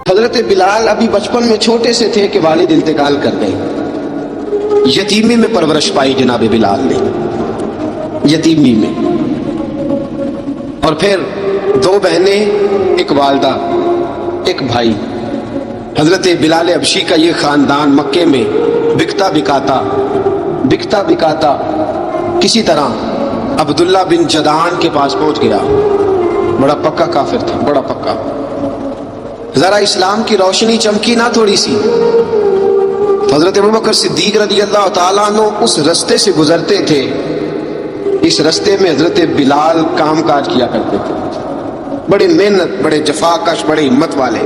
حضرت بلال ابھی بچپن میں چھوٹے سے تھے کہ والد انتقال کر گئے. یتیمی میں پرورش پائی جناب بلال نے، یتیمی میں. اور پھر 2 بہنیں، ایک والدہ، ایک بھائی. حضرت بلال حبشی کا یہ خاندان مکے میں بکتا بکاتا کسی طرح عبداللہ بن جدعان کے پاس پہنچ گیا. بڑا پکا کافر تھا، بڑا پکا. ذرا اسلام کی روشنی چمکی نہ تھوڑی سی، حضرت ابوبکر صدیق رضی اللہ تعالیٰ عنہ اس رستے سے گزرتے تھے. اس رستے میں حضرت بلال کام کاج کیا کرتے تھے، بڑے محنت، بڑے جفاکش، بڑے ہمت والے.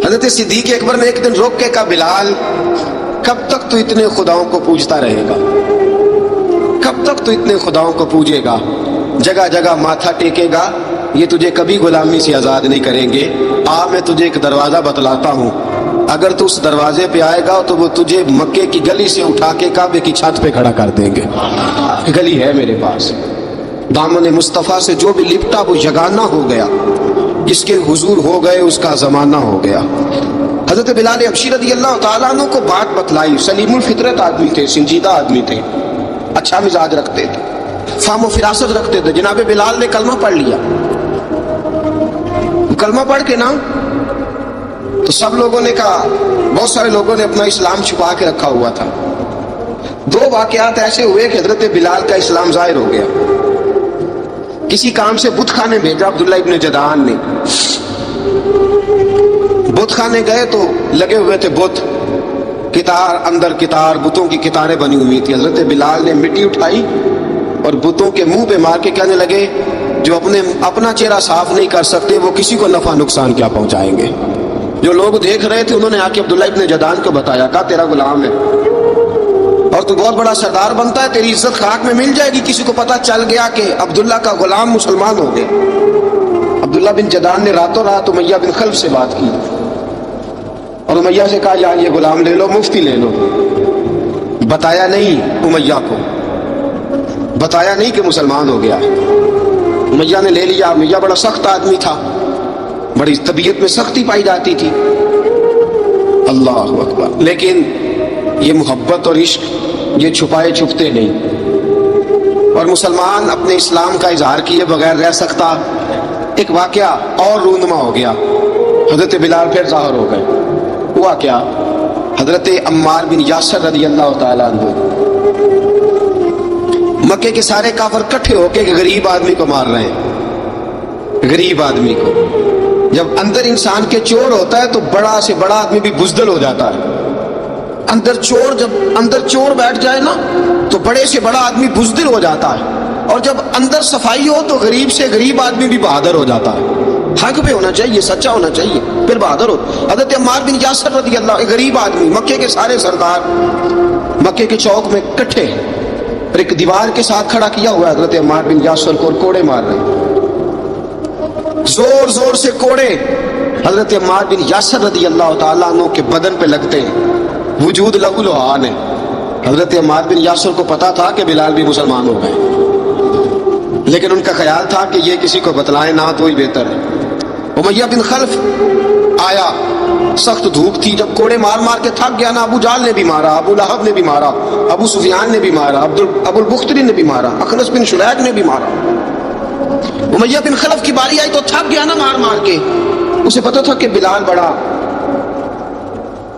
حضرت صدیق اکبر نے ایک دن روک کے کہا، بلال کب تک تو اتنے خداؤں کو پوجتا رہے گا؟ کب تک تو اتنے خداؤں کو پوجے گا، جگہ جگہ ماتھا ٹیکے گا؟ یہ تجھے کبھی غلامی سے آزاد نہیں کریں گے. میں تجھے ایک دروازہ بتلاتا ہوں، اگر تو اس دروازے پہ آئے گا تو وہ تجھے مکے کی گلی سے اٹھا کے کعبے کی چھت پہ کھڑا کر دیں گے. گلی ہے میرے پاس، دامن مصطفیٰ سے جو بھی لپٹا وہ یگانہ ہو گیا، جس کے حضور ہو گئے اس کا زمانہ ہو گیا. حضرت بلال حبشی رضی اللہ تعالیٰ عنہ کو بات بتلائی. سلیم الفطرت آدمی تھے، سنجیدہ آدمی تھے، اچھا مزاج رکھتے تھے، فہم و فراست رکھتے تھے. جناب بلال نے کلمہ پڑھ لیا. کلمہ پڑھ کے نا تو سب لوگوں نے کہا، بہت سارے لوگوں نے اپنا اسلام چھپا کے رکھا ہوا تھا. 2 واقعات ایسے ہوئے کہ حضرت بلال کا اسلام ظاہر ہو گیا. کسی کام سے بت خانے بھیجا عبداللہ ابن جدعان نے. بت خانے گئے تو لگے ہوئے تھے بت، کتار اندر کتار، بتوں کی کتاریں بنی ہوئی تھی. حضرت بلال نے مٹی اٹھائی اور بتوں کے منہ پہ مار کے کہنے لگے، جو اپنا چہرہ صاف نہیں کر سکتے وہ کسی کو نفع نقصان کیا پہنچائیں گے. جو لوگ دیکھ رہے تھے انہوں نے آ کے عبداللہ ابن جدعان کو بتایا، کہا تیرا غلام ہے اور تو بہت بڑا سردار بنتا ہے، تیری عزت خاک میں مل جائے گی. کسی کو پتا چل گیا کہ عبداللہ کا غلام مسلمان ہو گیا. عبداللہ بن جدعان نے راتوں رات امیہ بن خلف سے بات کی اور امیہ سے کہا، یار یہ غلام لے لو، مفتی لے لو. بتایا نہیں امیہ کو، بتایا نہیں کہ مسلمان ہو گیا. امیہ نے لے لیا. امیہ بڑا سخت آدمی تھا، بڑی طبیعت میں سختی پائی جاتی تھی. اللہ اکبر. لیکن یہ محبت اور عشق یہ چھپائے چھپتے نہیں، اور مسلمان اپنے اسلام کا اظہار کیے بغیر رہ سکتا. ایک واقعہ اور رونما ہو گیا. حضرت بلال پھر ظاہر ہو گئے. ہوا کیا؟ حضرت عمار بن یاسر رضی اللہ تعالیٰ عنہ، مکے کے سارے کافر کٹھے ہو کے غریب آدمی کو مار رہے ہیں. غریب آدمی کو، جب اندر انسان کے چور ہوتا ہے تو بڑا سے بڑا آدمی بھی بزدل ہو جاتا ہے. جب اندر چور بیٹھ جائے نا تو بڑے سے بڑا آدمی بزدل ہو جاتا ہے، اور جب اندر صفائی ہو تو غریب سے غریب آدمی بھی بہادر ہو جاتا ہے. حق پہ ہونا چاہیے، سچا ہونا چاہیے، پھر بہادر ہو. حضرت عمار بن یاسر رضی اللہ، ایک غریب آدمی، مکے کے سارے سردار مکے کے چوک میں کٹھے اور ایک دیوار کے ساتھ کھڑا کیا ہوا ہے. حضرت عمار بن یاسر کو کوڑے مار رہے ہیں، زور زور سے کوڑے حضرت عمار بن یاسر رضی اللہ تعالیٰ عنہ کے بدن پہ لگتے ہیں. وجود لہو لہان ہے. حضرت عمار بن یاسر کو پتا تھا کہ بلال بھی مسلمان ہو گئے، لیکن ان کا خیال تھا کہ یہ کسی کو بتلائے نہ تو ہی بہتر ہے. امیہ بن خلف آیا، سخت دھوپ تھی. جب کوڑے مار مار کے تھک گیا نا، ابو جال نے بھی مارا، ابو لہب نے بھی مارا، ابو سفیان نے بھی مارا، ابو البختری نے بھی مارا، اخنس بن شلیک نے بھی مارا. امیہ بن خلف کی باری آئی تو تھک گیا نا مار مار کے. اسے پتا تھا کہ بلال بڑا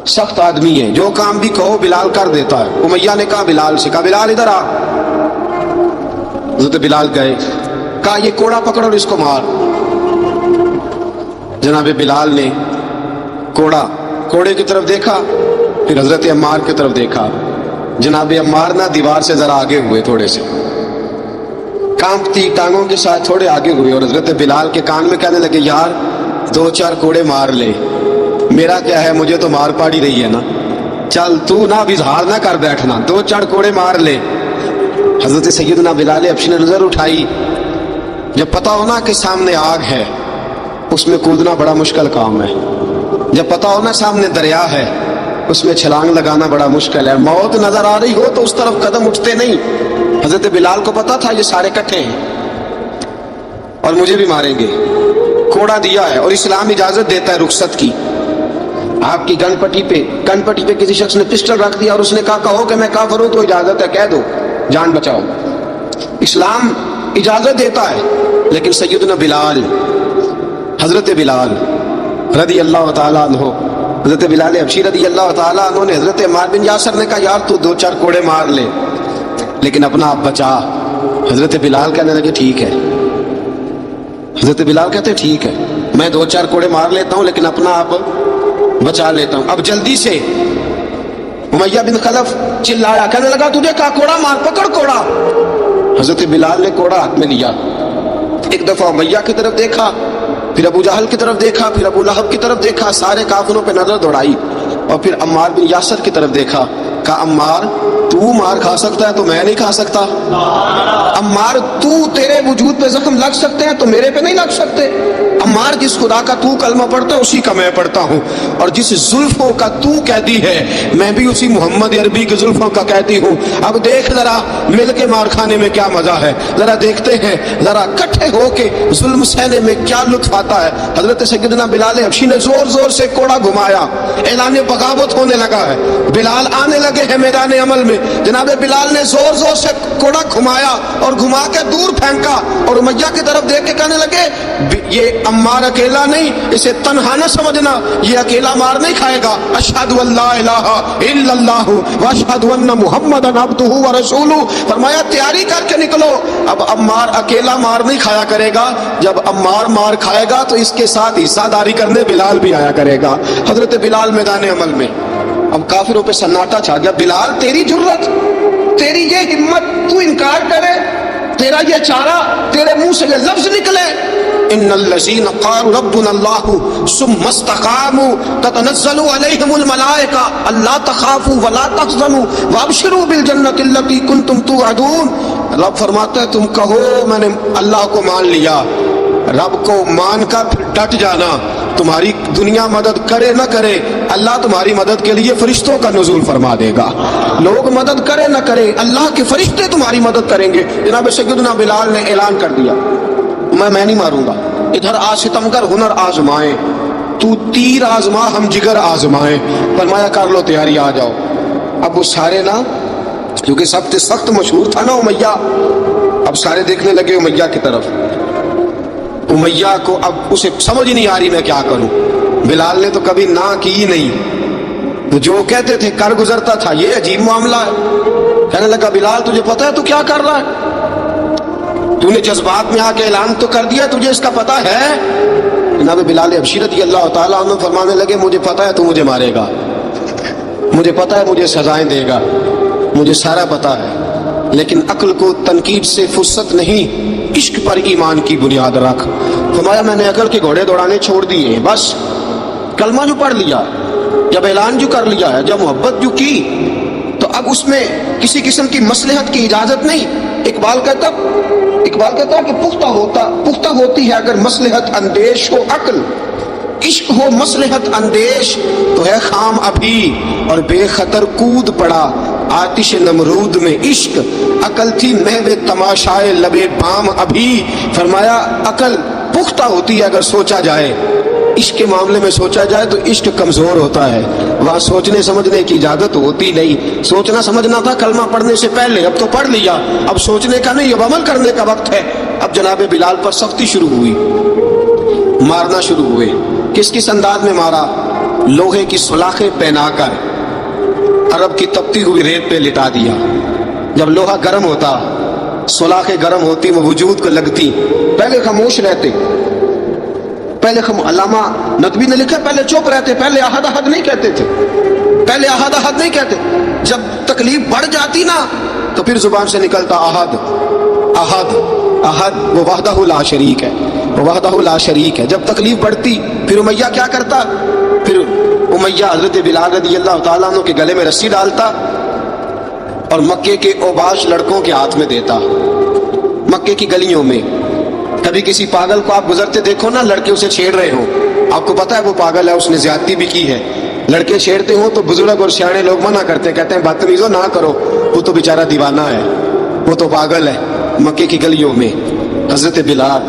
سخت آدمی ہے، جو کام بھی کہو بلال کر دیتا ہے. امیہ نے کہا بلال سے، کہا بلال ادھر آ. حضرت بلال گئے، کہا یہ کوڑا پکڑ اور اس کو مار. جناب بلال نے کوڑے کی طرف دیکھا، پھر حضرت عمار کی طرف دیکھا. جناب عمار نہ دیوار سے ذرا آگے ہوئے، تھوڑے سے کانپتی ٹانگوں کے ساتھ تھوڑے آگے ہوئے، اور حضرت بلال کے کان میں کہنے لگے، یار 2-4 کوڑے مار لے، میرا کیا ہے، مجھے تو مار پاڑی رہی ہے نا، چل تو نہ اظہار نہ کر بیٹھنا، 2-4 کوڑے مار لے. حضرت سیدنا بلال حبشی نے نظر اٹھائی. جب پتا ہونا کہ سامنے آگ ہے اس میں کودنا بڑا مشکل کام ہے. جب پتا ہونا سامنے دریا ہے اس میں چھلانگ لگانا بڑا مشکل ہے. موت نظر آ رہی ہو تو اس طرف قدم اٹھتے نہیں. حضرت بلال کو پتا تھا یہ سارے کٹھے ہیں اور مجھے بھی ماریں گے. کوڑا دیا ہے اور اسلام اجازت دیتا ہے رخصت کی. آپ کی گن پٹی پہ کسی شخص نے پسٹل رکھ دیا اور اس نے کہا کہو کہ میں کافر ہوں تو اجازت ہے, کہہ دو, جان بچاؤ. اسلام اجازت دیتا ہے. لیکن سیدنا بلال, حضرت بلال رضی اللہ تعالیٰ عنہ, حضرت بلال حبشی رضی اللہ تعالیٰ عنہ نے حضرت عمار بن یاسر نے کہا یار تو 2-4 کوڑے مار لے لیکن اپنا آپ بچا. حضرت بلال کہنے لگے ٹھیک ہے. حضرت بلال کہتے ہیں ٹھیک ہے, میں 2-4 کوڑے مار لیتا ہوں لیکن اپنا آپ بچا لیتا ہوں. اب جلدی سے امیہ بن خلف چلایا, کہنے لگا تجھے کہا کوڑا مار, پکڑ کوڑا. حضرت بلال نے کوڑا ہاتھ میں لیا, ایک دفعہ امیہ کی طرف دیکھا, پھر ابو جہل کی طرف دیکھا, پھر ابو لہب کی طرف دیکھا, سارے کافروں پہ نظر دوڑائی اور پھر عمار بن یاسر کی طرف دیکھا. کہا عمار تو مار کھا سکتا ہے تو میں نہیں کھا سکتا. عمار تیرے وجود پہ زخم لگ سکتے ہیں تو میرے پہ نہیں لگ سکتے. عمار جس خدا کا تو کلمہ پڑھتا ہے اسی کا میں پڑھتا ہوں, اور جس زلفوں کا تو کہتی ہے میں بھی اسی محمد عربی کی زلفوں کا کہتی ہوں. اب دیکھ ذرا مل کے مار کھانے میں کیا مزہ ہے, ذرا دیکھتے ہیں ذرا اکٹھے ہو کے ظلم سہنے میں کیا لطف آتا ہے. حضرت سیدنا بلال حبشی نے زور زور سے کوڑا گھمایا, اعلان بغاوت ہونے لگا ہے. بلال آنے لگے ہیں میدان عمل میں. جناب بلال نے زور زور سے کوڑا گھمایا اور گھما کے دور پھینکا اور امیہ کی طرف دیکھ کے کہنے لگے یہ عمار اکیلا نہیں, اسے تنہا نہ سمجھنا, یہ اکیلا مار نہیں کھائے گا. اشہد ان لا الہ الا اللہ واشہد ان محمدن عبدہ ورسولہ. فرمایا تیاری کر کے نکلو, اب عمار اکیلا مار نہیں کھایا کرے گا, جب عمار مار کھائے گا تو اس کے ساتھ حصہ داری کرنے بلال بھی آیا کرے گا. حضرت بلال میدان عمل میں. اب کافروں پہ سناٹا چھا گیا. بلال تیری جرت, تیری یہ ہمت, تو انکار کرے, تیرا یہ چارہ, تیرے منہ سے یہ لفظ نکلے ان الذین قالوا ربنا اللہ ثم استقاموا تتنزل علیہم الملائکہ الا تخافوا ولا تحزنوا وابشروا بالجنۃ التی کنتم توعدون. رب فرماتا ہے تم کہو میں نے اللہ کو مان لیا, رب کو مان کر پھر ڈٹ جانا. تمہاری دنیا مدد کرے نہ کرے, اللہ تمہاری مدد کے لیے فرشتوں کا نزول فرما دے گا. لوگ مدد کرے نہ کرے, اللہ کے فرشتے تمہاری مدد کریں گے. جناب سیدنا بلال نے اعلان کر دیا میں نہیں ماروں گا. ادھر آ ستمگر ہنر آزمائیں, تو تیر آزما ہم جگر آزمائیں. فرمایا کر لو تیاری, آ جاؤ. اب وہ سارے نا, کیونکہ سب سے سخت مشہور تھا نا امیہ, اب سارے دیکھنے لگے امیہ کی طرف. امیہ کو اب اسے سمجھ ہی نہیں آ رہی میں کیا کروں. بلال نے تو کبھی نہ کی نہیں, جو کہتے تھے کر گزرتا تھا. یہ عجیب معاملہ ہے. کہنے لگا بلال تجھے پتہ ہے تو کیا کر رہا ہے, تو نے جذبات میں آ کے اعلان تو کر دیا, تجھے اس کا پتہ ہے. جناب بلال حبشی رضی اللہ تعالیٰ عنہ فرمانے لگے مجھے پتہ ہے تو مجھے مارے گا, مجھے پتہ ہے مجھے سزائیں دے گا, مجھے سارا پتہ ہے, لیکن عقل کو تنقید سے فرصت نہیں, عشق پر ایمان کی بنیاد رکھ. فرمایا میں نے عقل کے گھوڑے دوڑانے چھوڑ دیے, بس کلمہ جو پڑھ لیا, جب اعلان جو کر لیا ہے, جب محبت جو کی, تو اب اس میں کسی قسم کی مصلحت کی اجازت نہیں. اقبال کہتا کہ پختہ ہوتی ہے اگر مصلحت اندیش ہو عقل, عشق ہو مصلحت اندیش تو ہے خام ابھی اور بے خطر کود پڑا آتش نمرود میں عشق. عقل تھی محو تماشائے لبے بام ابھی. فرمایا عقل پختہ ہوتی ہے اگر سوچا جائے, عشق کے معاملے میں سوچا جائے تو عشق کمزور ہوتا ہے, وہاں سوچنے سمجھنے کی اجازت ہوتی نہیں. سوچنا سمجھنا تھا کلمہ پڑھنے سے پہلے, اب تو پڑھ لیا, اب سوچنے کا نہیں, اب عمل کرنے کا وقت ہے. اب جناب بلال پر سختی شروع ہوئی, مارنا شروع ہوئے. کس انداز میں مارا, لوہے کی سلاخیں پہنا کر عرب کی تپتی ہوئی ریت پہ لٹا دیا. جب لوہا گرم ہوتا, سلاخیں گرم ہوتی, وہ وجود کو لگتی. پہلے خاموش رہتے, پہلے علامہ ندوی نے لکھا پہلے چپ رہتے, پہلے احد احد نہیں کہتے تھے, پہلے احد احد نہیں کہتے. جب تکلیف بڑھ جاتی نا تو پھر زبان سے نکلتا احد احد احد, وہ وحدہ لا شریک ہے, وہ وحدہ لا شریک ہے. جب تکلیف بڑھتی پھر امیہ کیا کرتا, پھر امیہ حضرت بلال رضی اللہ تعالیٰ عنہ کے گلے میں رسی ڈالتا اور مکے کے اوباش لڑکوں کے ہاتھ میں دیتا. مکے کی گلیوں میں کبھی کسی پاگل کو آپ گزرتے دیکھو نا, لڑکے اسے چھیڑ رہے ہوں, آپ کو پتا ہے وہ پاگل ہے, اس نے زیادتی بھی کی ہے. لڑکے چھیڑتے ہوں تو بزرگ اور سیانے لوگ منع کرتے, کہتے ہیں بدتمیزوں نہ کرو, وہ تو بیچارہ دیوانہ ہے, وہ تو پاگل ہے. مکے کی گلیوں میں حضرت بلال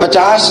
50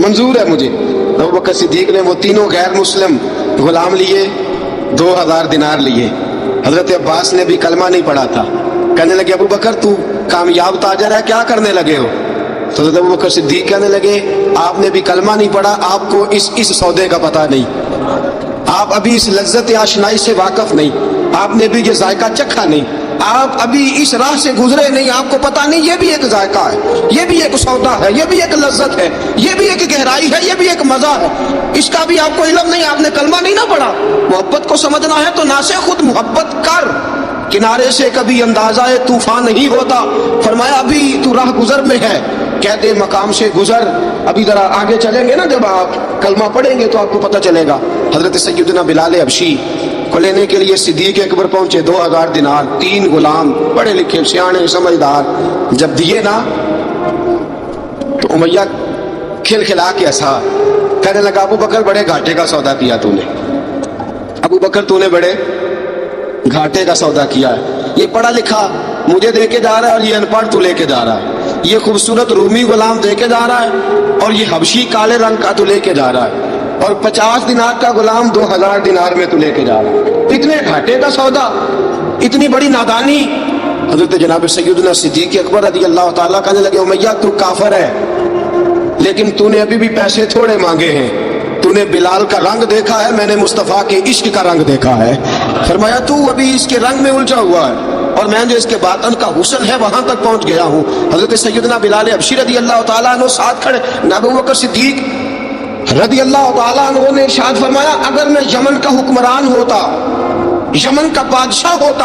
منظور ہے مجھے۔ ابو بکر صدیق نے وہ تینوں غیر مسلم غلام لیے، 2000 دینار لیے۔ حضرت عباس نے بھی کلمہ نہیں پڑھا تھا، کہنے لگے ابو بکر تو کامیاب تاجر ہے، کیا کرنے لگے ہو؟ تو حضرت ابو بکر صدیق کہنے لگے آپ نے بھی کلمہ نہیں پڑھا، آپ کو اس سودے کا پتہ نہیں، آپ ابھی اس لذت آشنائی سے واقف نہیں، آپ نے بھی یہ ذائقہ چکھا نہیں، آپ ابھی اس راہ سے گزرے نہیں، آپ کو پتہ نہیں یہ بھی ایک ذائقہ ہے، یہ بھی ایک سودا ہے، یہ بھی ایک لذت ہے، یہ بھی ایک گہرائی ہے، یہ بھی ایک مزہ ہے، اس کا بھی آپ کو علم نہیں، آپ نے کلمہ نہیں نہ پڑھا۔ محبت کو سمجھنا ہے تو نہ سے خود محبت کر، کنارے سے کبھی اندازہ طوفان نہیں ہوتا۔ فرمایا ابھی تو راہ گزر میں ہے، کہتے مقام سے گزر، ابھی ذرا آگے چلیں گے نا، جب آپ کلمہ پڑھیں گے تو آپ کو پتہ چلے گا۔ حضرت سیدنا بلال حبشی کو لینے کے لیے صدیق اکبر پہنچے، 2000 دینار، 3 غلام پڑھے لکھے سیانے سمجھدار، جب دیے نا تو امیہ کھل کھلا کے ہنسا، کہنے لگا ابو بکر بڑے گھاٹے کا سودا کیا تو نے، ابو بکر تو نے بڑے گھاٹے کا سودا کیا ہے، یہ پڑھا لکھا مجھے دے کے جا رہا ہے اور یہ ان پڑھ تو لے کے جا رہا ہے، یہ خوبصورت رومی غلام دے کے جا رہا ہے اور یہ حبشی کالے رنگ کا تو لے کے جا رہا ہے، اور 50 دینار کا غلام 2000 دینار میں تو لے کے جا رہا ہے، اتنے گھاٹے کا سودا، اتنی بڑی نادانی۔ حضرت جناب سیدنا صدیق اکبر رضی اللہ تعالیٰ کہنے لگے امیہ تو کافر ہے، لیکن تو نے ابھی بھی پیسے تھوڑے مانگے ہیں، تو نے بلال کا رنگ دیکھا ہے، میں نے مصطفیٰ کے عشق کا رنگ دیکھا ہے۔ فرمایا تو ابھی اس کے رنگ میں الجھا ہوا ہے، اور میں جو اس کے باطن کا حسن ہے وہاں تک پہنچ گیا ہوں۔ حضرت سیدنا بلال حبشی رضی اللہ تعالیٰ عنہ ساتھ کھڑے، ابو بکر صدیق رضی اللہ تعالیٰ عنہ نے ارشاد فرمایا اگر میں یمن کا حکمران ہوتا، یمن کا بادشاہ ہوتا،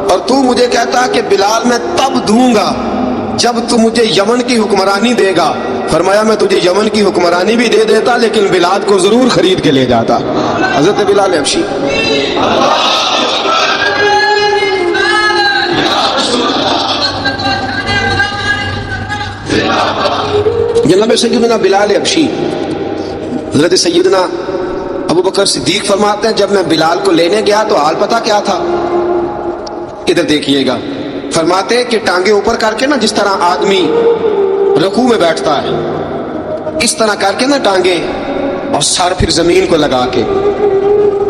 اور تو مجھے کہتا کہ بلال میں تب دوں گا جب تو مجھے یمن کی حکمرانی دے گا، فرمایا میں تجھے یمن کی حکمرانی بھی دے دیتا لیکن بلال کو ضرور خرید کے لے جاتا۔ حضرت بلال حبشی جناب سیدنا بلال حبشی، حضرت سیدنا ابو بکر صدیق فرماتے ہیں جب میں بلال کو لینے گیا تو حال پتہ کیا تھا، ادھر دیکھیے گا، فرماتے ہیں کہ ٹانگیں اوپر کر کے نا جس طرح آدمی رکوع میں بیٹھتا ہے اس طرح کر کے نا ٹانگیں، اور سر پھر زمین کو لگا کے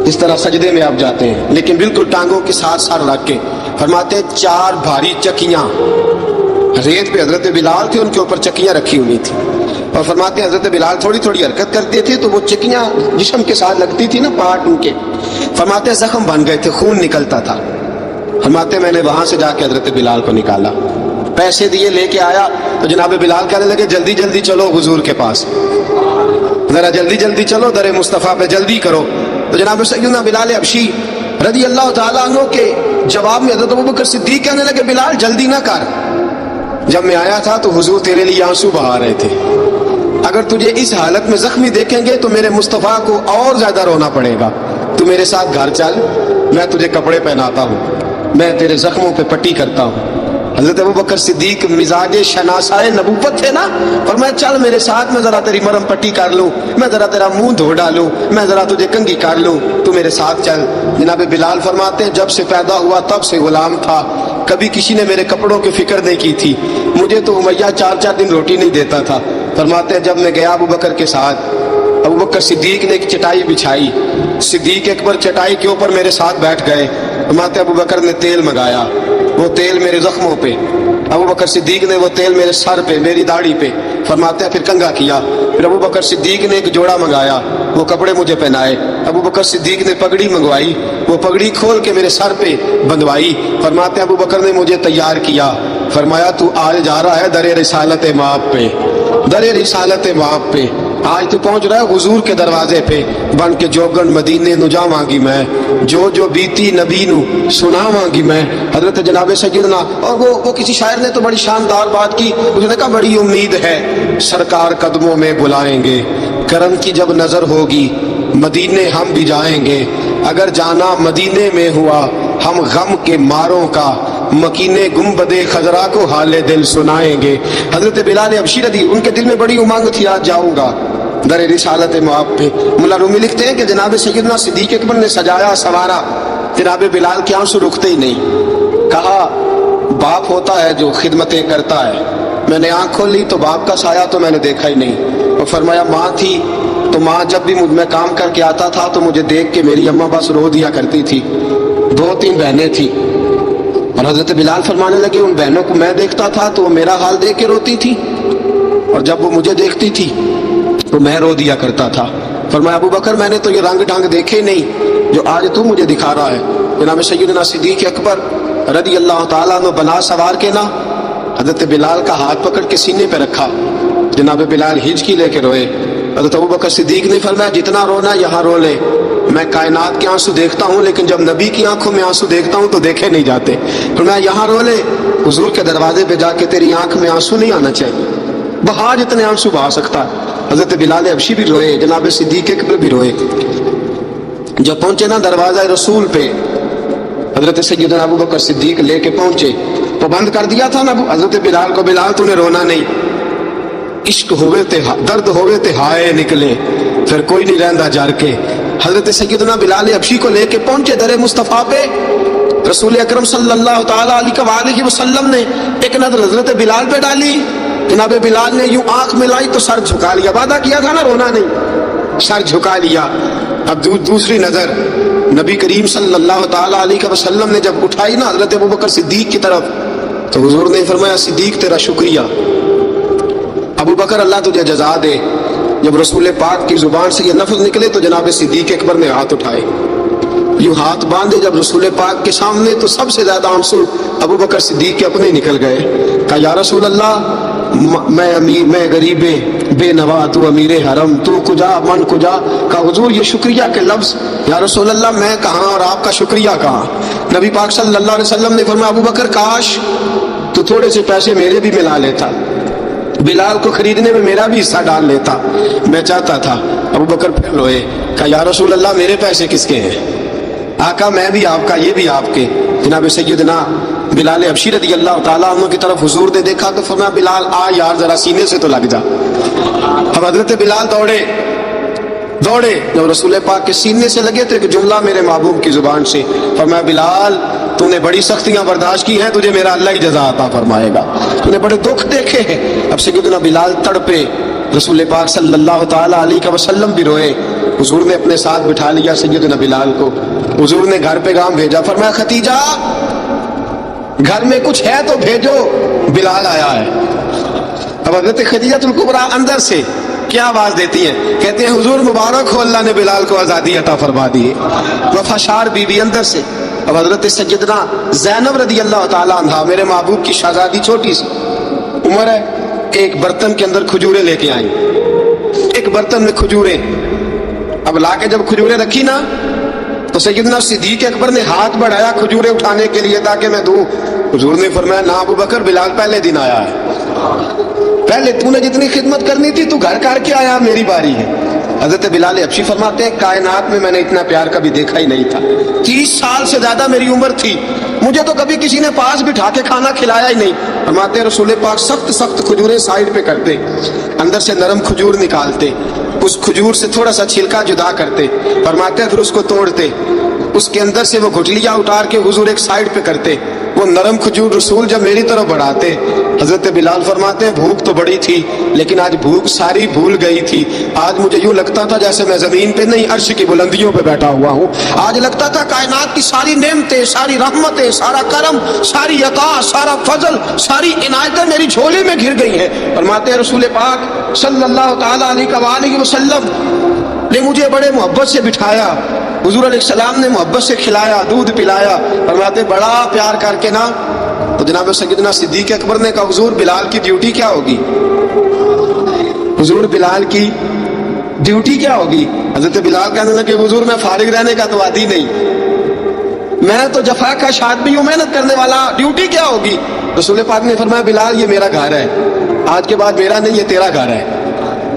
اس طرح سجدے میں آپ جاتے ہیں، لیکن بالکل ٹانگوں کے ساتھ سر رکھ کے، فرماتے ہیں 4 بھاری چکیاں ریت پہ حضرت بلال تھے، ان کے اوپر چکیاں رکھی ہوئی تھی، اور فرماتے ہیں حضرت بلال تھوڑی تھوڑی حرکت کرتے تھے تو وہ چکیاں جسم کے ساتھ لگتی تھی نا پاٹ ان کے، فرماتے ہیں زخم بن گئے تھے، خون نکلتا تھا، فرماتے ہیں میں نے وہاں سے جا کے حضرت بلال کو نکالا، پیسے دیے لے کے آیا تو جناب بلال کہنے لگے جلدی جلدی چلو حضور کے پاس، ذرا جلدی جلدی چلو در مصطفیٰ پہ جلدی کرو۔ تو جناب سیدنا بلال حبشی رضی اللہ تعالیٰ عنہ کے جواب میں حضرت ابوبکر صدیق کہنے لگے بلال جلدی نہ کر، جب میں آیا تھا تو حضور تیرے لیے آنسو بہا رہے تھے، اگر تجھے اس حالت میں زخمی دیکھیں گے تو میرے مصطفیٰ کو اور زیادہ رونا پڑے گا، تو میرے ساتھ گھر چل، میں تجھے کپڑے پہناتا ہوں، میں تیرے زخموں پہ پٹی کرتا ہوں۔ حضرت ابوبکر صدیق مزاج شناسائے نبوت تھے نا، فرمایا چل میرے ساتھ، میں ذرا تیری مرہم پٹی کر لوں، میں ذرا تیرا منہ دھو ڈالوں، میں ذرا تجھے کنگھی کر لوں، تو میرے ساتھ چل۔ جناب بلال فرماتے ہیں جب سے پیدا ہوا تب سے غلام تھا، کبھی کسی نے میرے کپڑوں کی فکر نہیں کی تھی، مجھے تو امیہ 4 دن روٹی نہیں دیتا تھا۔ فرماتے ہیں جب میں گیا ابوبکر کے ساتھ، ابوبکر صدیق نے ایک چٹائی بچھائی، صدیق اکبر چٹائی کے اوپر میرے ساتھ بیٹھ گئے، فرماتے ہیں ابوبکر نے تیل منگایا، وہ تیل میرے زخموں پہ، ابوبکر صدیق نے وہ تیل میرے سر پہ، میری داڑھی پہ، فرماتے ہیں پھر کنگھا کیا، پھر ابوبکر صدیق نے ایک جوڑا منگایا، وہ کپڑے مجھے پہنائے، ابوبکر صدیق نے پگڑی منگوائی، وہ پگڑی کھول کے میرے سر پہ بندھوائی، فرماتے ہیں ابوبکر نے مجھے تیار کیا، فرمایا تو آج جا رہا ہے در رسالت مآب پہ، در رسالت مآب پہ، آج تو پہنچ رہا ہے حضور کے دروازے پہ، بن کے جوگن مدینے نو جاواں گی میں، جو بیتی نبی نو سناواں گی میں۔ حضرت جناب سیدنا، اور وہ کسی شاعر نے تو بڑی شاندار بات کی، اس نے کہا بڑی امید ہے سرکار قدموں میں بلائیں گے، کرم کی جب نظر ہوگی مدینے ہم بھی جائیں گے، اگر جانا مدینے میں ہوا ہم غم کے ماروں کا مکینے گنبد خضرا کو حال دل سنائیں گے۔ حضرت بلال حبشی رضی، ان کے دل میں بڑی امنگ تھی آج جاؤں گا در رسالت مآب پہ۔ مولا رومی لکھتے ہیں کہ جناب سیدنا صدیق اکبر نے سجایا سوارا، جناب بلال کے آنسو رکتے ہی نہیں، کہا باپ ہوتا ہے جو خدمتیں کرتا ہے، میں نے آنکھ کھولی تو باپ کا سایہ تو میں نے دیکھا ہی نہیں، اور فرمایا ماں تھی تو ماں جب بھی میں کام کر کے آتا تھا تو مجھے دیکھ کے میری اماں بس رو دیا کرتی تھی. 2-3 بہنیں تھیں اور حضرت بلال فرمانے لگے ان بہنوں کو میں دیکھتا تھا تو وہ میرا حال دیکھ کے روتی تھی اور جب وہ مجھے دیکھتی تھی تو میں رو دیا کرتا تھا. فرمایا ابو بکر میں نے تو یہ رنگ ڈھنگ دیکھے نہیں جو آج تو مجھے دکھا رہا ہے. جناب سیدنا صدیق اکبر رضی اللہ تعالیٰ عنہ بنا سوار کے نا حضرت بلال کا ہاتھ پکڑ کے سینے پہ رکھا. جناب بلال ہچکی لے کے روئے. حضرت ابو بکر صدیق نے فرمایا جتنا رونا یہاں رو لے, میں کائنات کے آنسو دیکھتا ہوں لیکن جب نبی کی آنکھوں میں آنسو دیکھتا ہوں تو دیکھے نہیں جاتے. فرمایا یہاں رو لے, حضور کے دروازے پہ جا کے تیری آنکھ میں آنسو نہیں آنا چاہیے, بہا جتنے آنسو بہا سکتا ہے. حضرت بلال حبشی بھی روئے, جناب صدیق اکبر بھی روئے. جب پہنچے نا دروازہ رسول پہ حضرت سیدنا ابو بکر صدیق لے کے پہنچے تو بند کر دیا تھا نا حضرت بلال کو, بلال تو نے رونا نہیں, عشق ہوئے تے درد ہوئے تے ہائے نکلے پھر کوئی نہیں رہندا جار کے. حضرت سیدنا بلال حبشی کو لے کے پہنچے در مصطفیٰ پہ. رسول اکرم صلی اللہ تعالیٰ علیہ وسلم نے ایک نظر حضرت بلال پہ ڈالی. جناب بلال نے یوں آنکھ ملائی تو سر جھکا لیا, وعدہ کیا تھا نا رونا نہیں, سر جھکا لیا. اب دوسری نظر نبی کریم صلی اللہ تعالیٰ علیہ وسلم نے جب اٹھائی نا حضرت ابو بکر صدیق کی طرف تو حضور نے فرمایا صدیق تیرا شکریہ, ابو بکر اللہ تجھے جزا دے. جب رسول پاک کی زبان سے یہ لفظ نکلے تو جناب صدیق اکبر نے ہاتھ اٹھائے, یوں ہاتھ باندھے جب رسول پاک کے سامنے تو سب سے زیادہ آنسو ابو بکر صدیق کے اپنے نکل گئے. کہا یا رسول اللہ میں امیر, میں غریب بے نوا, تو امیر حرم, تو کجا من کجا. کہا حضور یہ شکریہ کے لفظ, یا رسول اللہ میں کہاں اور آپ کا شکریہ کہاں. نبی پاک صلی اللہ علیہ وسلم نے فرمایا ابو بکر کاش تو تھوڑے سے پیسے میرے بھی ملا لیتا, بلال کو خریدنے میں میرا بھی حصہ ڈال لیتا, میں چاہتا تھا. ابو بکر پھر روئے. کہا یا رسول اللہ میرے پیسے کس کے ہیں, آقا میں بھی آپ کا یہ بھی آپ کے. جناب سیدنا بلال حبشی رضی اللہ تعالیٰ عنہ کی طرف حضور نے دیکھا تو فرمایا بلال آ یار ذرا سینے سے تو لگ جا. اب حضرت بلال دوڑے. جب رسول پاک کے سینے سے لگے تو ایک جملہ میرے محبوب کی زبان سے, فرمایا بلال تو نے بڑی سختیاں برداشت کی ہیں, تجھے میرا اللہ ہی جزا عطا فرمائے گا, تو نے بڑے دکھ دیکھے ہیں. اب سیدنا بلال تڑپے, رسول پاک صلی اللہ تعالیٰ علیہ وسلم بھی روئے. حضور نے اپنے ساتھ بٹھا لیا سیدنا بلال کو. حضور نے گھر پیغام بھیجا, فرمایا ختیجہ گھر میں کچھ ہے تو بھیجو, بلال آیا ہے. اب حضرت خدیجہ الکبریٰ اندر سے کیا آواز دیتی ہیں, کہتے ہیں حضور مبارک ہو, اللہ نے بلال کو آزادی عطا فرما دی. وفاشار بی بی اندر سے. اب حضرت سیدنا زینب رضی اللہ تعالیٰ عنہ میرے محبوب کی شہزادی, چھوٹی سی عمر ہے, ایک برتن کے اندر کھجوریں لے کے آئیں, ایک برتن میں کھجوریں. اب لا کے جب کھجوریں رکھی نا تو سیدنا صدیق اکبر نے ہاتھ بڑھایا کھجوریں اٹھانے کے لیے تاکہ میں دوں. حضور نے فرمایا نہ ابو بکر, بلال پہلے دن آیا ہے, پہلے تو نے جتنی خدمت کرنی تھی تو گھر کر کے آیا, میری باری ہے. حضرت بلال حبشی فرماتے ہیں کائنات میں نے اتنا پیار کبھی دیکھا ہی نہیں تھا. 30 سال سے زیادہ میری عمر تھی, مجھے تو کبھی کسی نے پاس بٹھا کے کھانا کھلایا ہی نہیں. فرماتے ہیں رسول پاک سخت کھجوریں سائڈ پہ کرتے, اندر سے نرم کھجور نکالتے, اس کھجور سے تھوڑا سا چھلکا جدا کرتے, فرماتے ہیں پھر اس کو توڑتے, اس کے اندر سے وہ گھٹلیاں اتار کے حضور ایک سائڈ پہ کرتے. وہ نرم کھجور رسول جب میری طرف بڑھاتے, حضرت بلال فرماتے ہیں بھوک تو بڑی تھی لیکن آج بھوک ساری بھول گئی تھی. آج مجھے یوں لگتا تھا جیسے میں زمین پہ نہیں عرش کی بلندیوں پہ بیٹھا ہوا ہوں. آج لگتا تھا کائنات کی ساری نعمتیں, ساری رحمتیں, سارا کرم, ساری عطا, سارا فضل, ساری عنایتیں میری جھولی میں گھر گئی ہیں. فرماتے ہیں رسول پاک صلی اللہ تعالیٰ علیہ وسلم نے مجھے بڑے محبت سے بٹھایا, حضور علیہ السلام نے محبت سے کھلایا, دودھ پلایا. فرماتے بڑا پیار کر کے نا تو جناب سیدنا صدیق اکبر نے کہا حضور بلال کی ڈیوٹی کیا ہوگی, حضور بلال کی ڈیوٹی کیا ہوگی. حضرت بلال کہنے لگے حضور میں فارغ رہنے کا تو عادی نہیں, میں تو جفا کا شادی ہوں, محنت کرنے والا, ڈیوٹی کیا ہوگی. رسول پاک نے فرمایا بلال یہ میرا گھر ہے, آج کے بعد میرا نہیں یہ تیرا گھر ہے.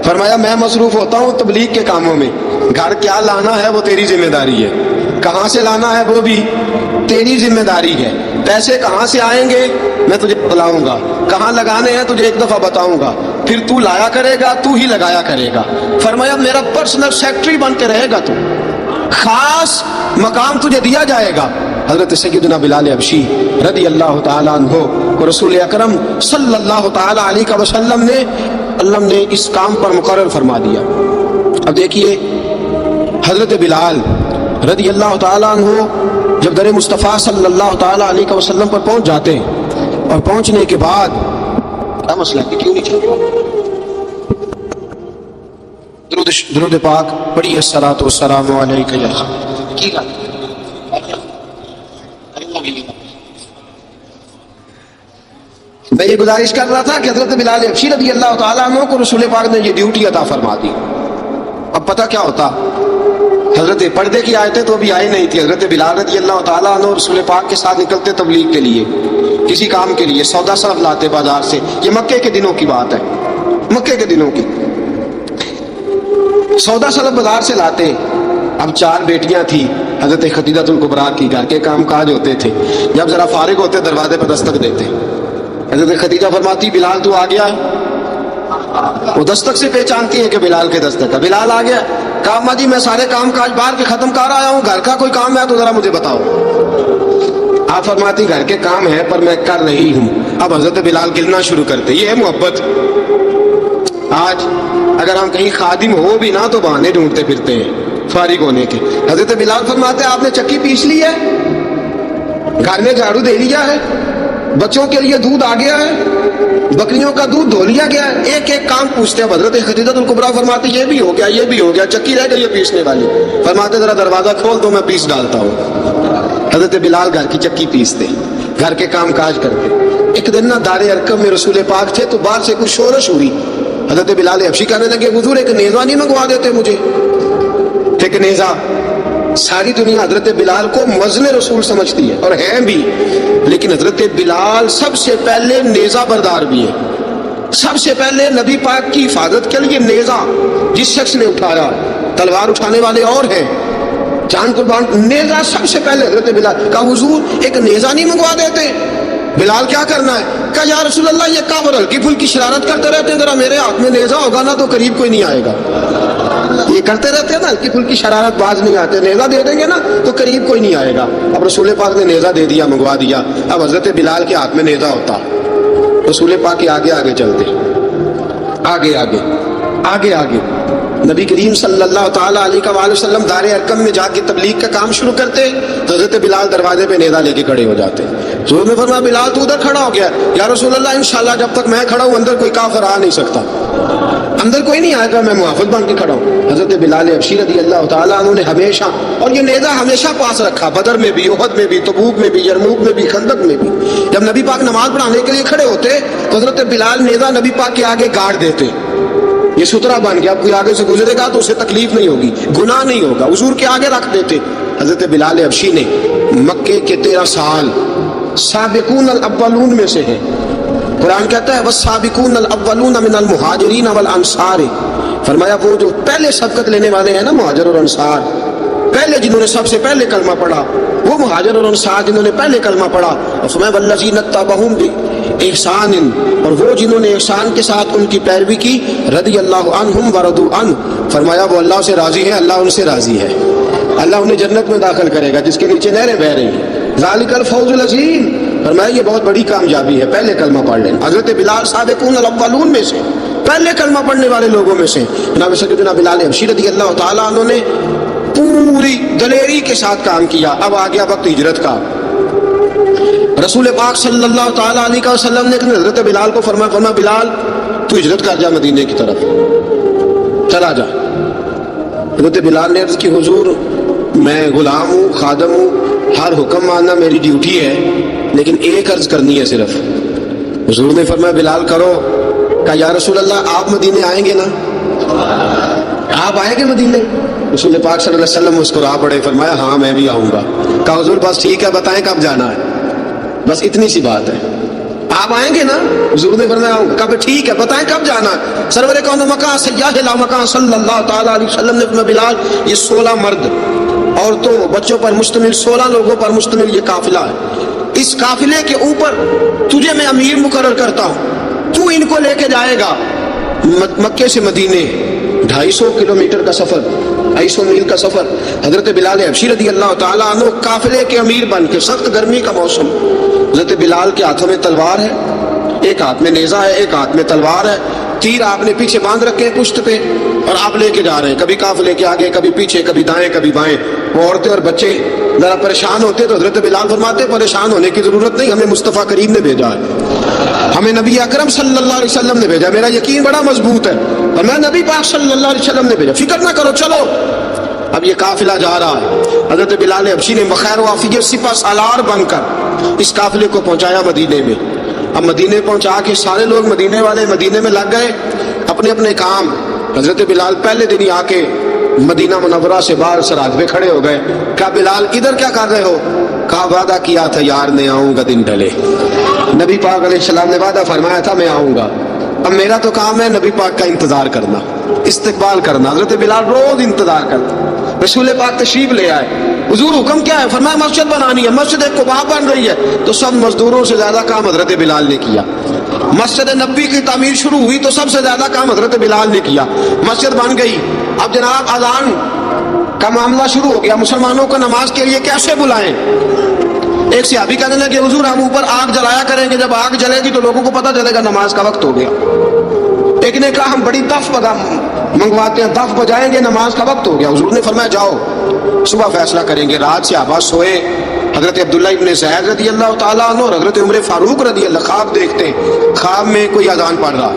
فرمایا میں مصروف ہوتا ہوں تبلیغ کے کاموں میں, گھر کیا لانا ہے وہ تیری ذمہ داری ہے, کہاں سے لانا ہے وہ بھی تیری ذمہ داری ہے, پیسے کہاں سے آئیں گے میں تجھے بتلاؤں گا, کہاں لگانے ہیں تجھے ایک دفعہ بتاؤں گا, پھر تو لایا کرے گا, تو ہی لگایا کرے گا. فرمایا میرا پرسنل سیکرٹری بن کے رہے گا, تو خاص مقام تجھے دیا جائے گا. حضرت سیدنا بلال حبشی رضی اللہ تعالیٰ عنہ کو رسول اکرم صلی اللہ تعالیٰ علیہ وسلم نے اللہ نے اس کام پر مقرر فرما دیا۔ اب دیکھیے حضرت بلال رضی اللہ تعالیٰ عنہ جب در مصطفیٰ صلی اللہ تعالیٰ علیہ وسلم پر پہنچ جاتے ہیں اور پہنچنے کے بعد کیا مسئلہ ہے کیوں نہیں چل رہا؟ درود پاک پڑھیے الصلاۃ والسلام علیکہ یا کی گل میں یہ گزارش کر رہا تھا کہ حضرت بلال حبشی رضی اللہ تعالیٰ عنہ کو رسول پاک نے یہ ڈیوٹی عطا فرما دی۔ اب پتہ کیا ہوتا، حضرت پردے کی آیتیں تو ابھی آئی نہیں تھی، حضرت بلال رضی اللہ تعالیٰ عنہ رسول پاک کے ساتھ نکلتے تبلیغ کے لیے، کسی کام کے لیے، سودا سلف لاتے بازار سے۔ یہ مکے کے دنوں کی بات ہے، مکے کے دنوں کی سودا سلف بازار سے لاتے۔ اب 4 بیٹیاں تھیں حضرت خدیجہ الکبریٰ کی، گھر کے کام کاج ہوتے تھے، جب ذرا فارغ ہوتے دروازے پر دستک دیتے، حضرت خدیجہ فرماتی بلال تو آ گیا ہے، وہ دستک سے پہچانتی ہے کہ بلال کے دستک ہے، بلال آ گیا، کہا اماں جی میں سارے کام کاج باہر کے ختم کر آیا ہوں، گھر کا کوئی کام ہے تو ذرا مجھے بتاؤ۔ آپ فرماتی گھر کے کام ہے پر میں کر رہی ہوں۔ اب حضرت بلال گلنا شروع کرتے، یہ ہے محبت۔ آج اگر ہم کہیں خادم ہو بھی نہ تو بہانے ڈھونڈتے پھرتے ہیں فارغ ہونے کے۔ حضرت بلال فرماتے آپ نے چکی پیس لی ہے، گھر میں جھاڑو دے لیا ہے، بچوں کے لیے دودھ آ گیا ہے، بکریوں کا دودھ دھو لیا گیا ہے، ایک ایک کام پوچھتے ہیں۔ حضرت خدیجہ الکبریٰ فرماتی یہ بھی ہو گیا، یہ بھی ہو گیا، چکی رہ گئی ہے پیسنے والی۔ فرماتے ذرا دروازہ کھول دو میں پیس ڈالتا ہوں۔ حضرت بلال گھر کی چکی پیستے، گھر کے کام کاج کرتے۔ ایک دن نہ دار ارقم میں رسول پاک تھے تو باہر سے کچھ شورش ہوئی، حضرت بلال حبشی کہنے لگے حضور ایک نیزہ نہیں منگوا دیتے مجھے؟ ایک نیزہ، ساری دنیا حضرت بلال کو مؤذن رسول سمجھتی ہے اور ہیں بھی، لیکن حضرت بلال سب سے پہلے نیزہ بردار بھی ہے۔ سب سے پہلے نبی پاک کی حفاظت کے لیے نیزہ جس شخص نے اٹھایا، تلوار اٹھانے والے اور ہیں، جان قربان، نیزہ سب سے پہلے حضرت بلال۔ کہا حضور ایک نیزہ نہیں منگوا دیتے؟ بلال کیا کرنا ہے؟ کہا یا رسول اللہ یہ کافر ہلکی پھلکی شرارت کرتے رہتے ہیں، ذرا میرے ہاتھ میں نیزہ ہوگا نا تو قریب کوئی نہیں آئے گا۔ یہ کرتے رہتے ہیں نا ہلکی پھلکی شرارت، باز نہیں آتے، نیزہ دے دیں گے نا تو قریب کوئی نہیں آئے گا۔ اب رسول پاک نے نیزہ دے دیا، منگوا دیا۔ اب حضرت بلال کے ہاتھ میں نیزہ ہوتا، رسول پاک کے آگے آگے چلتے، آگے آگے آگے آگے نبی کریم صلی اللہ تعالیٰ علیہ وآلہ وسلم دار ارقم میں جا کے تبلیغ کا کام شروع کرتے تو حضرت بلال دروازے پہ نیزہ لے کے کھڑے ہو جاتے۔ حضور نے فرمایا بلال تو ادھر کھڑا ہو گیا، یا رسول اللہ انشاءاللہ جب تک میں کھڑا ہوں اندر کوئی کافر آ نہیں سکتا، اندر کوئی نہیں آئے گا، میں محافظ بن کے کھڑا ہوں۔ حضرت بلال حبشی رضی اللہ تعالیٰ عنہ نے ہمیشہ، اور یہ نیزہ ہمیشہ پاس رکھا، بدر میں بھی، احد میں بھی، تبوک میں بھی، یرموک میں بھی، خندق میں بھی۔ جب نبی پاک نماز پڑھانے کے لیے کھڑے ہوتے تو حضرت بلال نیزہ نبی پاک کے آگے گاڑ دیتے، یہ سترا بن گیا، کوئی آگے سے گزرے گا تو اسے تکلیف نہیں ہوگی، گناہ نہیں ہوگا، حضور کے آگے رکھ دیتے۔ حضرت بلال حبشی نے مکے کے 13 سال سابقون الاولون میں سے ہیں۔ قرآن کہتا ہے والسابقون الاولون من المہاجرین والانصار، فرمایا وہ جو پہلے سبقت لینے والے ہیں نا مہاجر اور انصار، پہلے جنہوں نے سب سے پہلے کلمہ پڑھا، وہ مہاجر اور انصار جنہوں نے پہلے کلمہ پڑھا۔ اور فرمایا والذین اتبعوہم بإحسان، اور وہ جنہوں نے احسان کے ساتھ ان کی پیروی کی، رضی اللہ عنہم ورضوا عنہ، فرمایا وہ اللہ سے راضی ہے، اللہ ان سے راضی ہے، اللہ انہیں جنت میں داخل کرے گا جس کے نیچے نہریں بہہ رہی ہیں۔ ذالک الفوز العظیم، فرمایا یہ بہت بڑی کامیابی ہے، پہلے کلمہ پڑھ لیں۔ حضرت بلال سابقون الاولون میں سے، پہلے کلمہ پڑھنے والے لوگوں میں سے۔ جناب سیدنا بلال حبشی رضی اللہ تعالیٰ عنہ نے پوری دلیری کے ساتھ کام کیا۔ اب آ گیا وقت ہجرت کا۔ رسول پاک صلی اللہ تعالیٰ علیہ وسلم نے حضرت بلال کو فرمایا بلال تو ہجرت کر جا مدینے کی طرف، چلا جا۔ حضرت بلال نے عرض کی حضور میں غلام ہوں، خادم ہوں، ہر حکم ماننا میری ڈیوٹی ہے، لیکن ایک عرض کرنی ہے صرف۔ حضور نے فرمایا بلال کرو۔ کہا یا رسول اللہ آپ مدینے آئیں گے نا؟ آپ آئیں گے مدینے؟ رسول پاک صلی اللہ علیہ وسلم مسکرا پڑے، فرمایا ہاں میں بھی آؤں گا۔ کہا حضور بس ٹھیک ہے، بتائیں کب جانا ہے، بس اتنی سی بات ہے، آپ آئیں گے نا؟ حضور نے فرمایا آؤں گا۔ کہا ٹھیک ہے، بتائیں کب جانا ہے۔ سرور کون مکان سیاح لا مکان صلی اللہ تعالیٰ علیہ وسلم نے فرمایا بلال یہ 16 مرد عورتوں بچوں پر مشتمل 16 لوگوں پر مشتمل یہ قافلہ ہے، اس قافلے کے اوپر تجھے میں امیر مقرر کرتا ہوں، تو ان کو لے کے جائے گا مکے سے مدینے 250 کلومیٹر کا سفر، 250 میل کا سفر۔ حضرت بلال حبشی رضی اللہ تعالیٰ عنہ قافلے کے امیر بن کے، سخت گرمی کا موسم، حضرت بلال کے ہاتھوں میں تلوار ہے، ایک ہاتھ میں نیزہ ہے، ایک ہاتھ میں تلوار ہے، تیر آپ نے پیچھے باندھ رکھے ہیں پشت پہ اور آپ لے کے جا رہے ہیں، کبھی قافلے کے آگے، کبھی پیچھے، کبھی دائیں کبھی بائیں. وہ عورتیں اور بچے ذرا پریشان ہوتے تو حضرت بلال فرماتے پریشان ہونے کی ضرورت نہیں، ہمیں مصطفیٰ کریم نے بھیجا ہے، ہمیں نبی اکرم صلی اللہ علیہ وسلم نے بھیجا. میرا یقین بڑا مضبوط ہے اور میں نبی پاک صلی اللہ علیہ وسلم نے بھیجا، فکر نہ کرو چلو. اب یہ قافلہ جا رہا ہے، حضرت بلال حبشی نے بخیر و عافیت سپہ سالار بن کر اس قافلے کو پہنچایا مدینے میں. اب مدینے پہنچا کے سارے لوگ مدینے والے مدینے میں لگ گئے اپنے اپنے کام. حضرت بلال پہلے دن ہی آ کے مدینہ منورہ سے باہر سراج پہ کھڑے ہو گئے. کہا بلال ادھر کیا کر رہے ہو؟ کہا وعدہ کیا تھا یار نے آؤں گا دن ڈھلے. نبی پاک علیہ السلام نے وعدہ فرمایا تھا میں آؤں گا. اب میرا تو کام ہے نبی پاک کا انتظار کرنا، استقبال کرنا. حضرت بلال روز انتظار کرتا. رسول پاک تشریف لے آئے، حضور حکم کیا ہے؟ فرمایا مسجد بنانی ہے. مسجد قباء بن رہی ہے تو سب مزدوروں سے زیادہ کام حضرت بلال نے کیا. مسجد نبی کی تعمیر شروع ہوئی تو سب سے زیادہ کام حضرت بلال نے کیا. مسجد بن گئی. اب جناب اذان کا معاملہ شروع ہو گیا، مسلمانوں کو نماز کے لیے کیسے بلائیں؟ ایک صحابی کہنے لگے حضور ہم اوپر آگ جلایا کریں گے، جب آگ جلے گی تو لوگوں کو پتہ چلے گا نماز کا وقت ہو گیا. ایک نے کہا ہم بڑی دف منگواتے ہیں، دف بجائیں گے، نماز کا وقت ہو گیا. حضور نے فرمایا جاؤ صبح فیصلہ کریں گے. رات صحابہ سوئے. حضرت عبداللہ ابن زید رضی اللہ تعالیٰ عنہ اور حضرت عمر فاروق رضی اللہ خواب دیکھتے ہیں، خواب میں کوئی اذان پڑھ رہا.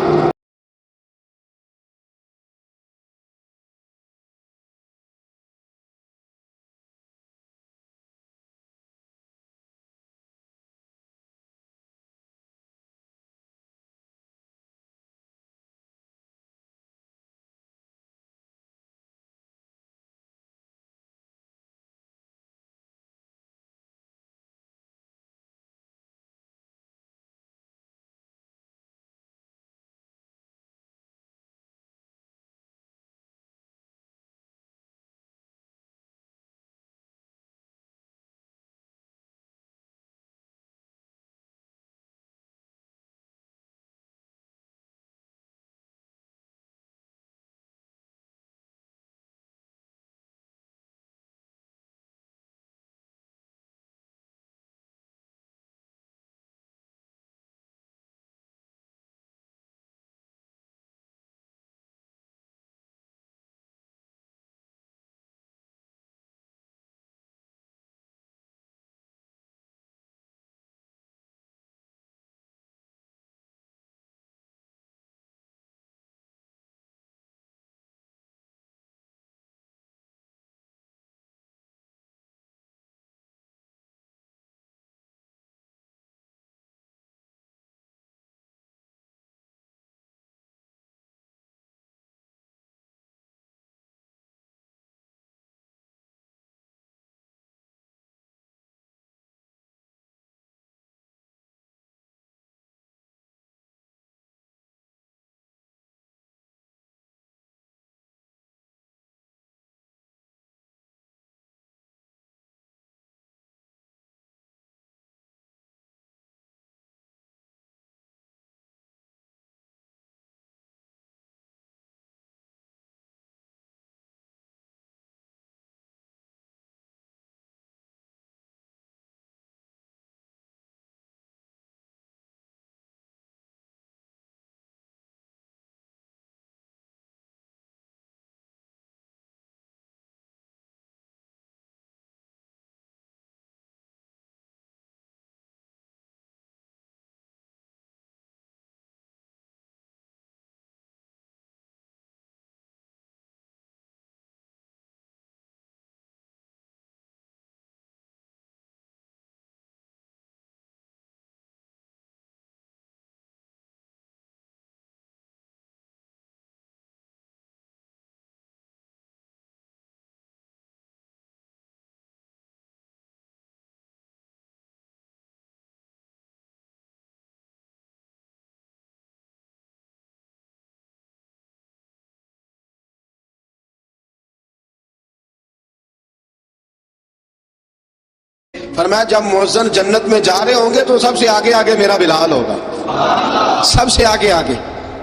فرمایا جب مؤذن جنت میں جا رہے ہوں گے تو سب سے آگے آگے میرا بلال ہوگا. سب سے آگے آگے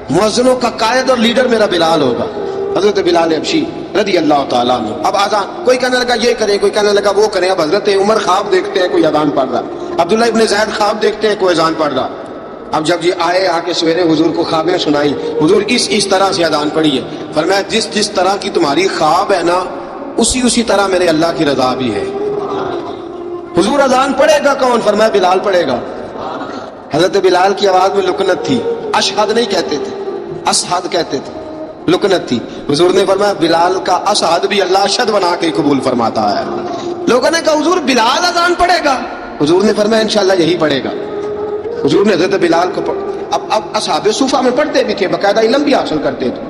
مؤذنوں کا قائد اور لیڈر میرا بلال ہوگا، حضرت بلال حبشی رضی اللہ تعالیٰ عنہ. اب آزان کوئی کہنے لگا یہ کریں، کوئی کہنے لگا وہ کریں. اب حضرت عمر خواب دیکھتے ہیں کوئی اذان پڑھ رہا، عبداللہ ابن زید خواب دیکھتے ہیں کوئی اذان پڑھ رہا. اب جب یہ آئے آ کے سویرے حضور کو خوابیں سنائی، حضور اس طرح سے اذان پڑھی ہے، فرمایا جس طرح کی تمہاری خواب ہے نا اسی طرح میرے اللہ کی رضا بھی ہے۔ حضور اذان پڑھے گا کون؟ فرمایا بلال پڑھے گا۔ حضرت بلال کی آواز میں لکنت تھی، اشہد نہیں کہتے تھے، اشہد کہتے تھے، لکنت تھی۔ حضور نے فرمایا بلال کا اشہد بھی اللہ اشہد بنا کے قبول فرماتا ہے۔ لوگوں نے کہا حضور بلال اذان پڑھے گا؟ حضور نے فرمایا انشاءاللہ یہی پڑھے گا۔ حضور نے حضرت بلال کو اب اصحاب صوفہ میں پڑھتے بھی تھے، باقاعدہ علم بھی حاصل کرتے تھے،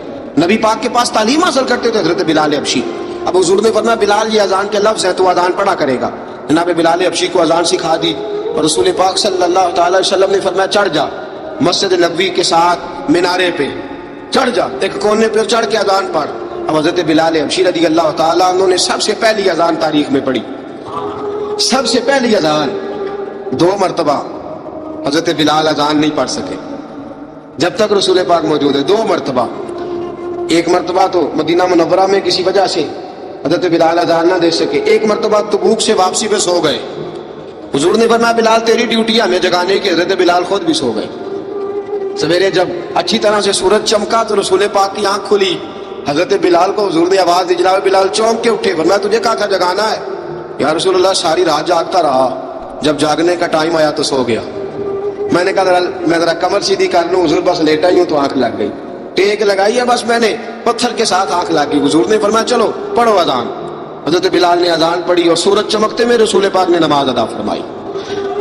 نبی پاک کے پاس تعلیم حاصل کرتے تھے حضرت بلال حبشی۔ اب حضور نے فرمایا بلال یہ اذان کے لفظ ہے تو اذان پڑھا کرے گا۔ جناب بلال حبشی کو اذان سکھا دی اور رسول پاک صلی اللہ تعالی وسلم نے فرمایا چڑھ جا مسجد نبوی کے ساتھ مینارے پہ، چڑھ جا ایک کونے پہ چڑھ کے اذان پڑھ۔ اب حضرت بلال حبشی رضی اللہ تعالیٰ انہوں نے سب سے پہلی اذان تاریخ میں پڑھی، سب سے پہلی اذان 2 مرتبہ حضرت بلال اذان نہیں پڑھ سکے جب تک رسول پاک موجود ہے، 2 مرتبہ۔ ایک مرتبہ تو مدینہ منورہ میں کسی وجہ سے حضرت بلال اذان نہ دے سکے، ایک مرتبہ تبوک سے واپسی پہ سو گئے۔ حضور نے فرمایا بلال تیری ڈیوٹی ہے ہمیں جگانے کی، حضرت بلال خود بھی سو گئے۔ سویرے جب اچھی طرح سے سورج چمکا تو رسول پاک کی آنکھ کھلی، حضرت بلال کو حضور نے آواز دی، جناب بلال چونک کے اٹھے، فرمایا تجھے کہا تھا جگانا ہے؟ یا رسول اللہ ساری رات جاگتا رہا، جب جاگنے کا ٹائم آیا تو سو گیا۔ میں نے کہا میں ذرا کمر سیدھی کر لوں، حضور بس لیٹا ہی ہوں تو آنکھ لگ گئی، ٹیک لگائی ہے بس میں نے، پتھر کے ساتھ آنکھ لگ گئی۔ حضور نے فرمایا چلو پڑھو اذان۔ حضرت بلال نے اذان پڑھی اور سورج چمکتے میں رسول پاک نے نماز ادا فرمائی۔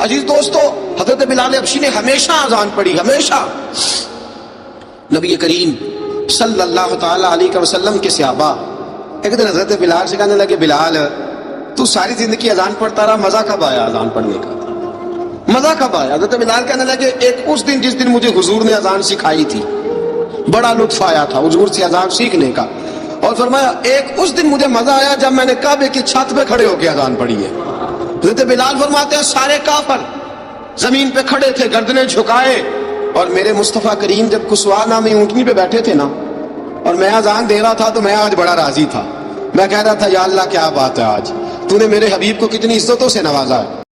عزیز دوستو حضرت بلال حبشی نے ہمیشہ اذان پڑھی، ہمیشہ۔ نبی کریم صلی اللہ تعالی علیہ وسلم کے صحابہ ایک دن حضرت بلال سے کہنے لگے بلال تو ساری زندگی اذان پڑھتا رہا، مزہ کب آیا اذان پڑھنے کا؟ مزہ کب آیا؟ حضرت بلال کہنے لگے ایک اس دن جس دن مجھے حضور نے اذان سکھائی تھی، بڑا لطف آیا تھا حضور سے اذان سیکھنے کا، اور فرمایا ایک اس دن مجھے مزہ آیا جب میں نے کعبے کی چھت پہ کھڑے ہو کے اذان پڑھی ہے۔ حضرت بلال فرماتے ہیں سارے کافر زمین پہ کھڑے تھے گردنیں جھکائے، اور میرے مصطفیٰ کریم جب کسوا نامی اونٹنی پہ بیٹھے تھے نا اور میں اذان دے رہا تھا تو میں آج بڑا راضی تھا، میں کہہ رہا تھا یا اللہ کیا بات ہے، آج تو نے میرے حبیب کو کتنی عزتوں سے نوازا ہے۔